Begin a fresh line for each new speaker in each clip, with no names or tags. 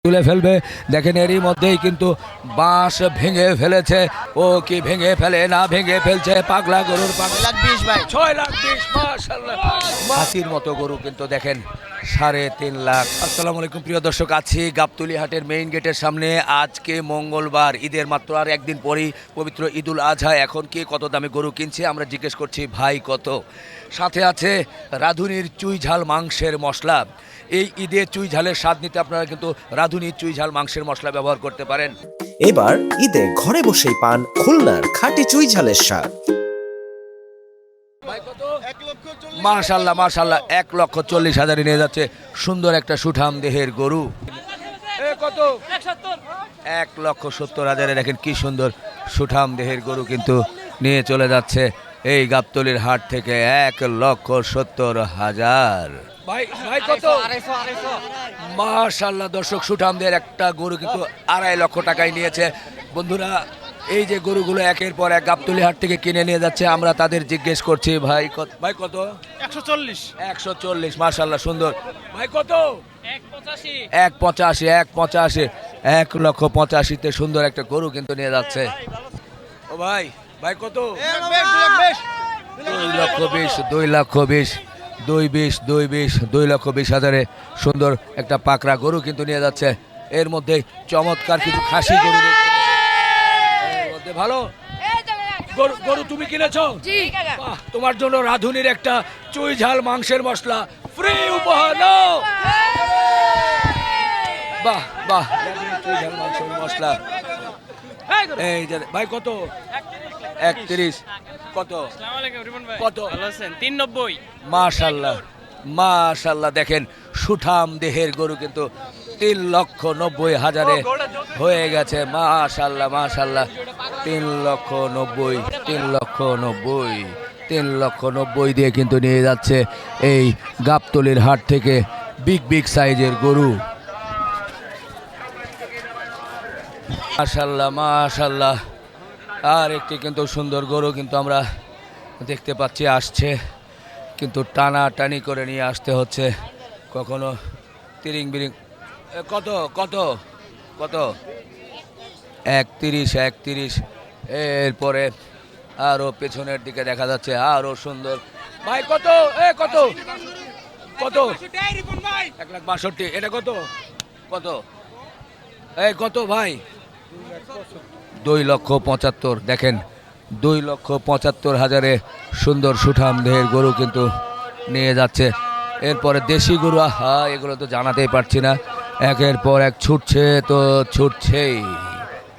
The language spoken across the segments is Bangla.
তুলে ফেলবে। দেখেন এরই মধ্যেই কিন্তু বাঁশ ভেঙে ফেলেছে। ও কি ভেঙে ফেলে না ভেঙে ফেলছে পাগলা গরুর পাগলা
6,20,000 ভাই।
6,20,000 মাশাআল্লাহ। হাতির মতো গরু কিন্তু দেখেন 3.5 লাখ। আসসালামু আলাইকুম প্রিয় দর্শক, আছি গাবতলী হাটের মেইন গেটের সামনে। আজকে মঙ্গলবার, ঈদের মাত্র আর একদিন পরেই পবিত্র ঈদুল আজহা। এখন কি কত দামে গরু কিনছে আমরা জিজ্ঞেস করছি, ভাই কত। সাথে আছে রাঁধুনির চুই ঝাল মাংসের মশলা। এই ঈদে চুই ঝালের স্বাদ নিতে আপনারা কিন্তু রাঁধুনির চুই ঝাল মাংসের মশলা ব্যবহার করতে পারেন।
এবার ঈদে ঘরে বসেই পান খুলনার খাঁটি চুই ঝালের স্বাদ।
মাশাল্লাহ মাশাল্লাহ, 1,40,000 নিয়ে যাচ্ছে সুন্দর একটা সুঠাম দেহের গরু। কত? 1,70,000 দেখেন কি সুন্দর সুঠাম দেহের গরু কিন্তু নিয়ে চলে যাচ্ছে এই গাবতলীর হাট থেকে 1,70,000। ভাই ভাই কত? মাশাল্লাহ দর্শক, সুঠাম দেহের একটা গরু কিন্তু 2.5 লক্ষ টাকায় নিয়েছে। বন্ধুরা, এই যে গরুগুলো একের পর এক গাবতলী হাট থেকে কিনে নিয়ে যাচ্ছে, আমরা তাদের জিজ্ঞেস করছি, ভাই কত? ভাই কত? 140 মাশাল্লাহ সুন্দর। ভাই কত? 185 1,85,000 সুন্দর একটা গরু কিন্তু নিয়ে যাচ্ছে। ও ভাই ভাই কত? 2,20,000 সুন্দর একটা পাকড়া গরু কিন্তু নিয়ে যাচ্ছে। এর মধ্যে চমৎকার কিছু খাসি গরু দেখতে। এর মধ্যে ভালো গরু তুমি কিনেছো? বাহ, তোমার জন্য রাঁধুনির একটা চুই ঝাল মাংসের মশলা ফ্রি উপহার নাও। বাহ বাহ, চুই ঝাল মাংসের মশলা। এই যে ভাই কত? 31 কত? কত?
390।
মাশাল্লাহ মাশাল্লাহ, দেখেন সুঠাম দেহের গরু কিন্তু 3,90,000 হয়ে গেছে। মাশাল্লাহ মাশাল্লাহ, 3,90,000 3,90,000 দিয়ে কিন্তু নিয়ে যাচ্ছে এই গাবতলীর হাট থেকে বিগ সাইজের গরু। মাশাল্লাহ মাশাল্লাহ, আর একটি কিন্তু সুন্দর গরু কিন্তু আমরা দেখতে পাচ্ছি আসছে, কিন্তু টানাটানি করে নিয়ে আসতে হচ্ছে, কখনো তিরিং বিরিং। কত কত কত? 31 এরপরে আরো পেছনের দিকে দেখা যাচ্ছে আরো সুন্দর। ভাই কত? কত কত? 1,62,000। এটা কত? কত? কত ভাই? 2,75,000 দেখেন, 2,75,000 সুন্দর সুঠাম দেহের গরু কিন্তু নিয়ে যাচ্ছে। এরপরে দেশি গরু, আহা এগুলো তো জানাতেই পারছি না, একের পর এক ছুটছে তো ছুটছেই।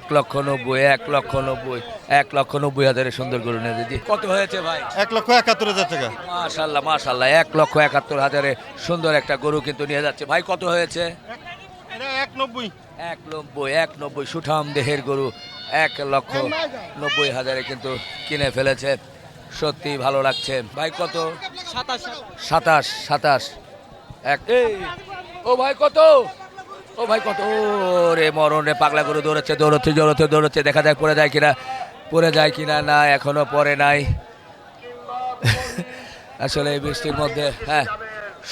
1,90,000 সুন্দর গরু নিয়ে যাচ্ছে। কত হয়েছে ভাই?
1,71,000 টাকা।
মাশাল্লাহ মাশাল্লাহ, 1,71,000 সুন্দর একটা গরু কিন্তু নিয়ে যাচ্ছে। ভাই কত হয়েছে?
এটা 1,90,000।
1,90,000 সুঠাম দেহের গরু 1,90,000 কিন্তু কিনে ফেলেছে। সত্যি ভালো লাগছে। ভাই কত? 27 ও ভাই কত? ও ভাই কত? রে মরণ রে, পাগলা গরু দৌড়চ্ছে দেখা যাক পড়ে যায় কিনা। না, এখনো পড়ে নাই। আসলে এই বৃষ্টির মধ্যে হ্যাঁ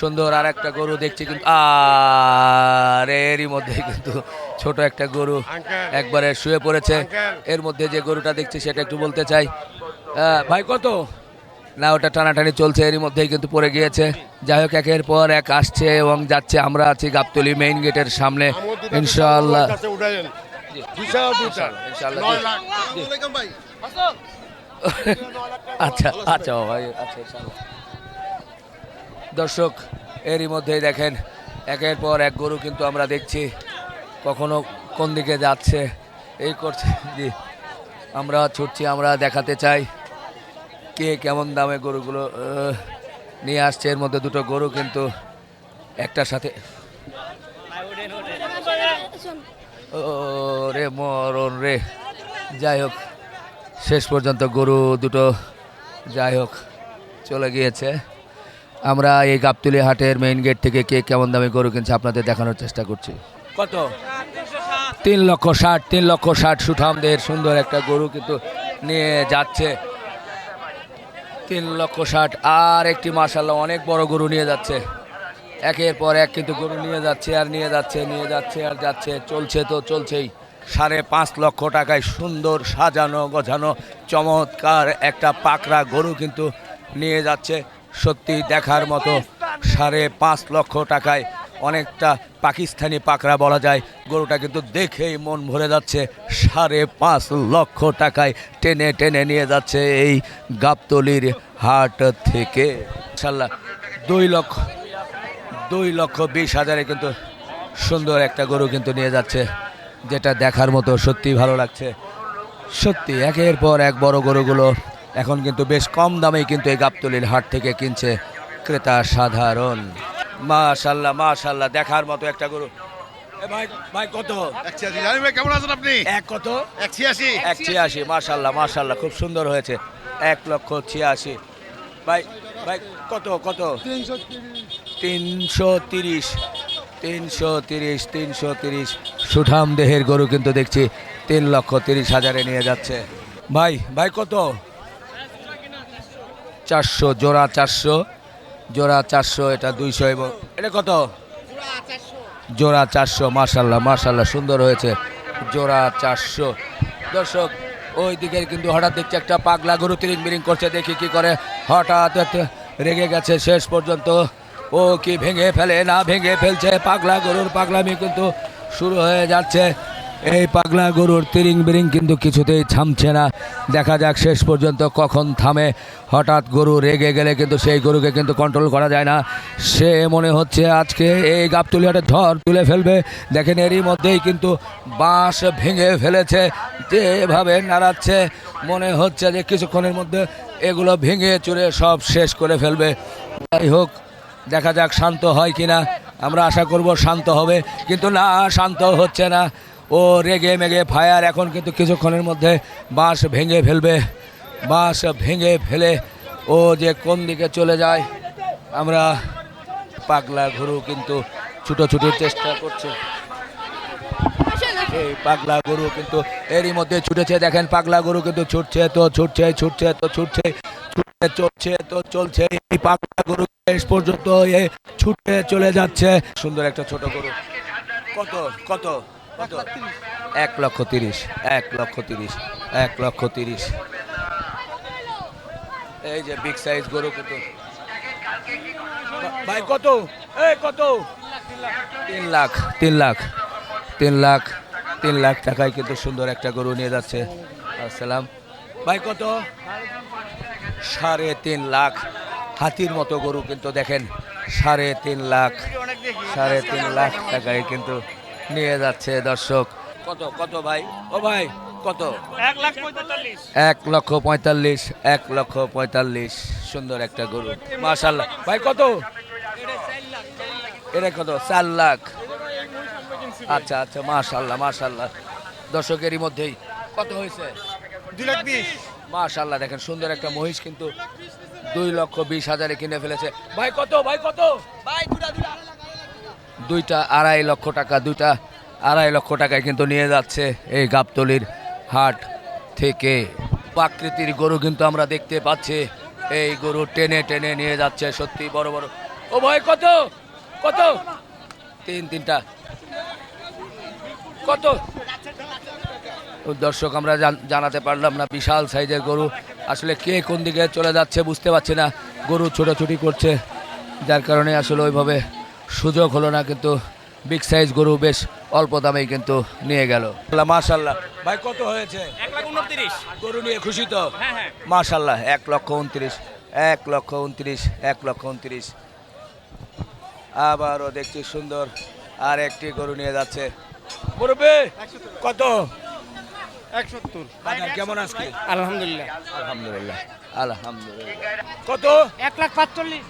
সুন্দর আর একটা গরু দেখছি, কিন্তু আর এরই মধ্যে কিন্তু ছোট একটা গরু একবারে শুয়ে পড়েছে। এর মধ্যে যে গরুটা দেখছি সেটা একটু বলতে চাই। ভাই কত? না, ওটা টানাটানি চলছে, এরই মধ্যেই কিন্তু পড়ে গিয়েছে। যাই হোক, একের পর এক আসছে এবং যাচ্ছে। আমরা আছি গাবতলী মেইন গেটের সামনে। ইনশাআল্লাহ আচ্ছা আচ্ছা ভাই, আচ্ছা ইনশাআল্লাহ। দর্শক, এরই মধ্যেই দেখেন একের পর এক গরু কিন্তু আমরা দেখছি, কখনো কোন দিকে যাচ্ছে এই করছে। জি, আমরা ছুটছি, আমরা দেখাতে চাই কে কেমন দামে গরুগুলো নিয়ে আসছে। এর মধ্যে দুটো গরু কিন্তু একটার সাথে ও রে মরণ রে। যাই হোক, শেষ পর্যন্ত গরু দুটো যাই হোক চলে গিয়েছে। আমরা এই গাবতলী হাটের মেইন গেট থেকে কে কেমন দামে গরু কিনছে আপনাদের দেখানোর চেষ্টা করছি। কত? 3,60,000 সুঠামদের সুন্দর একটা গরু কিন্তু নিয়ে যাচ্ছে। 3,60,000 আর একটি মাশাআল্লাহ অনেক বড় গরু নিয়ে যাচ্ছে। একের পর এক কিন্তু গরু নিয়ে যাচ্ছে আর নিয়ে যাচ্ছে নিয়ে যাচ্ছে আর যাচ্ছে, চলছে তো চলছেই। 5.5 লক্ষ টাকায় সুন্দর সাজানো গোছানো চমৎকার একটা পাকড়া গরু কিন্তু নিয়ে যাচ্ছে। সত্যি দেখার মতো 5.5 লক্ষ টাকায় অনেকটা পাকিস্তানি পাকড়া বলা যায়। গরুটা কিন্তু দেখেই মন ভরে যাচ্ছে। 5.5 লক্ষ টাকায় টেনে টেনে নিয়ে যাচ্ছে এই গাবতলির হাট থেকে। ইনশাল্লাহ 2,20,000 কিন্তু সুন্দর একটা গরু কিন্তু নিয়ে যাচ্ছে, যেটা দেখার মতো সত্যি ভালো লাগছে। সত্যি একের পর এক বড় গরুগুলো এখন কিন্তু বেশ কম দামেই কিন্তু এই গাবতলির হাট থেকে কিনছে ক্রেতা সাধারণ। মাশাল্লাহ মাশাল্লাহ, দেখার মতো একটা গরু। এ ভাই ভাই কত?
186 জানি ভাই, কেমন আছেন আপনি?
এক কত?
186।
186। মাশাল্লাহ মাশাল্লাহ, খুব সুন্দর হয়েছে। 1,86,000। ভাই ভাই কত কত? 330। 330 সুঠাম দেহের গরু কিন্তু দেখছি 3,30,000 নিয়ে যাচ্ছে। ভাই ভাই কত? 400 জোড়া, 400 জোড়া, 400। এটা 200 এবং এটা কত? জোড়া 400। মাশাল্লাহ মাশাল্লাহ, সুন্দর হয়েছে। জোড়া 400। দর্শক ওই দিকের কিন্তু হঠাৎ দেখছি একটা পাগলা গরু তিরিং বিরিং করছে, দেখি কি করে। হঠাৎ রেগে গেছে, শেষ পর্যন্ত ও কি ভেঙে ফেলে না ভেঙে ফেলছে। পাগলা গরুর পাগলামি কিন্তু শুরু হয়ে যাচ্ছে। এই পাগলা গরুর তিরিং বিরিং কিন্তু কিছুতেই থামছে না। দেখা যাক শেষ পর্যন্ত কখন থামে। হঠাৎ গরু রেগে গেলে কিন্তু সেই গরুকে কিন্তু কন্ট্রোল করা যায় না। সে মনে হচ্ছে আজকে এই গাবতলী হাটে ধর তুলে ফেলবে। দেখেন এরই মধ্যেই কিন্তু বাঁশ ভেঙে ফেলেছে, যেভাবে নাড়াচ্ছে মনে হচ্ছে যে কিছুক্ষণের মধ্যে এগুলো ভেঙে চুরে সব শেষ করে ফেলবে। যাই হোক, দেখা যাক শান্ত হয় কিনা। আমরা আশা করব শান্ত হবে, কিন্তু না, শান্ত হচ্ছে না। ও রেগে মেগে ফায়ার। এখন কিন্তু কিছুক্ষণের মধ্যে বাঁশ ভেঙে ফেলবে। বাঁশ ভেঙে ফেলে ও যে কোন দিকে চলে যায়। আমরা পাগলা গরু কিন্তু ছুটোছুটির চেষ্টা করছে। এই পাগলা গরু কিন্তু এরই মধ্যে ছুটেছে। দেখেন পাগলা গরু কিন্তু ছুটছে তো ছুটছে, ছুটছে তো ছুটছে, চলছে তো চলছে। এই পাগলা গরু শেষ পর্যন্ত এ ছুটে চলে যাচ্ছে। সুন্দর একটা ছোট গরু। কত কত কত? 1,30,000। 1,30,000। 1,30,000। এই যে বিগ সাইজ গরু কিন্তু। ভাই কত? এই কত? 3 লাখ। 3 লাখ। 3 লাখ। 3 লাখ টাকায় কিন্তু সুন্দর একটা গরু নিয়ে যাচ্ছে। আসসালাম ভাই কত? 3.5 লাখ। হাতির মতো গরু কিন্তু দেখেন 3.5 লাখ। 3.5 লাখ টাকায় কিন্তু নিয়ে যাচ্ছে দর্শক। কত কত ভাই? ও ভাই কত?
1,45,000।
1,45,000। 1,45,000। সুন্দর একটা গরু মাশাল্লাহ। ভাই কত? এটা কত? 4 লাখ। আচ্ছা আচ্ছা, মাশাল্লাহ মাশাল্লাহ। দর্শকেরই মধ্যেই কত হয়েছে?
2,20,000।
মাশাল্লাহ, দেখেন সুন্দর একটা মহিষ কিন্তু 2,20,000 কিনে ফেলেছে। ভাই কত? ভাই কত? ভাই দুইটা 2.5 লক্ষ টাকা। 2.5 লক্ষ টাকায় কিন্তু নিয়ে যাচ্ছে এই গাবতলির হাট থেকে। প্রাকৃতির গরু কিন্তু আমরা দেখতে পাচ্ছি। এই গরু টেনে টেনে নিয়ে যাচ্ছে, সত্যি বড় বড়। ও ভাই কত? কত? তিনটা কত? দর্শক আমরা জানাতে পারলাম না। বিশাল সাইজের গরু, আসলে কে কোন দিকে চলে যাচ্ছে বুঝতে পারছি না। গরু ছোটাছুটি করছে, যার কারণে আসলে ওইভাবে সুযোগ হলো না। কিন্তু বিগ সাইজ গরু বেশ অল্প দামেই কিন্তু নিয়ে গেল। মাশাল্লাহ। ভাই কত হয়েছে?
1,29,000।
গরু নিয়ে খুশি তো?
হ্যাঁ হ্যাঁ।
মাশাল্লাহ। 1,29,000। 1,29,000। 1,29,000। আবারও দেখছি সুন্দর আর একটি গরু নিয়ে যাচ্ছে। মুরব্বি কত?
170।
বাজার কেমন আজকে?
আলহামদুলিল্লাহ।
আলহামদুলিল্লাহ আলহামদুলিল্লাহ। কত?
1,45,000।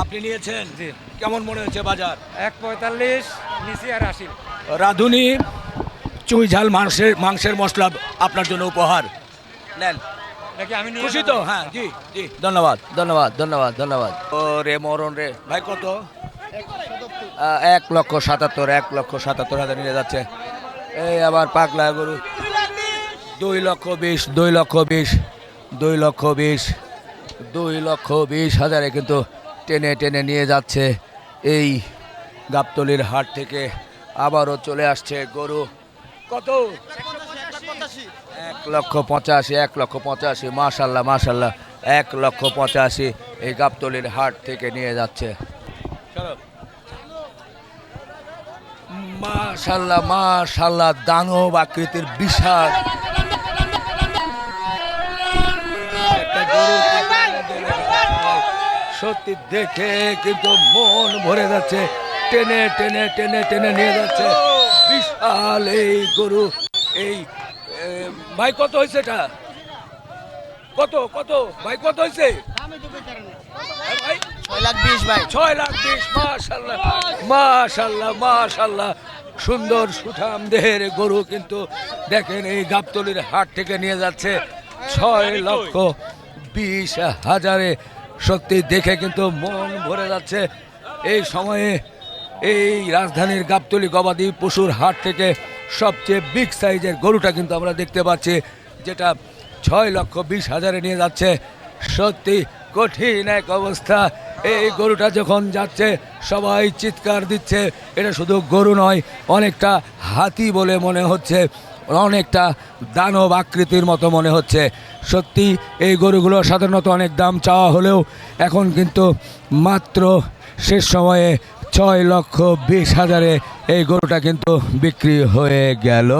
আপনি নিয়েছেন? জি। কেমন মনে হচ্ছে বাজার?
1,45,000 নিচে আর 80।
রাঁধুনি চুই ঝাল মাংসের মশলা আপনার জন্য উপহার। নেন।
নাকি আমি নিয়ে
খুশি তো? হ্যাঁ জি জি, ধন্যবাদ ধন্যবাদ ধন্যবাদ ধন্যবাদ। ও রে মরণ রে। ভাই কত? 1,77,000। 1,77,000 নিয়ে যাচ্ছে। এই আবার পাগলা গরু। 2,20,000। 2,20,000। 2,20,000। 2,20,000 কিন্তু টেনে টেনে নিয়ে যাচ্ছে এই গাবতলীর হাট থেকে আবারও চলে আসছে গরু। কত? 1,85,000, 1,85,000, মাশাল্লাহ মাশাল্লাহ, 1,85,000 এই গাবতলীর হাট থেকে নিয়ে যাচ্ছে। মাশাল্লাহ মাশাল্লাহ, দানব আকৃতির বিশাল একটা গরু সত্যি দেখে কিন্তু মন ভরে যাচ্ছে, টেনে টেনে টেনে টেনে নিয়ে যাচ্ছে বিশাল এই গরু। এই ভাই কত হয়েছে এটা? কত কত ভাই, কত হয়েছে?
6,20,000 ভাই।
6,20,000, মাশাল্লাহ মাশাল্লাহ মাশাল্লাহ, সুন্দর সুঠাম দেহের গরু কিন্তু দেখেন এই গাবতলীর হাট থেকে নিয়ে যাচ্ছে 6,20,000। সত্যি দেখে কিন্তু মন ভরে যাচ্ছে। এই সময়ে এই রাজধানীর গাবতলী গবাদি পশুর হাট থেকে সবচেয়ে বিগ সাইজের গরুটা কিন্তু আমরা দেখতে পাচ্ছি, যেটা 6,20,000 নিয়ে যাচ্ছে। সত্যি কঠিন এক অবস্থা। এই গরুটা যখন যাচ্ছে সবাই চিৎকার দিচ্ছে। এটা শুধু গরু নয়, অনেকটা হাতি বলে মনে হচ্ছে, অনেকটা দানব আকৃতির মতো মনে হচ্ছে। সত্যি এই গরুগুলো সাধারণত অনেক দাম চাওয়া হলেও এখন কিন্তু মাত্র শেষ সময়ে 6,20,000 এই গরুটা কিন্তু বিক্রি হয়ে গেল।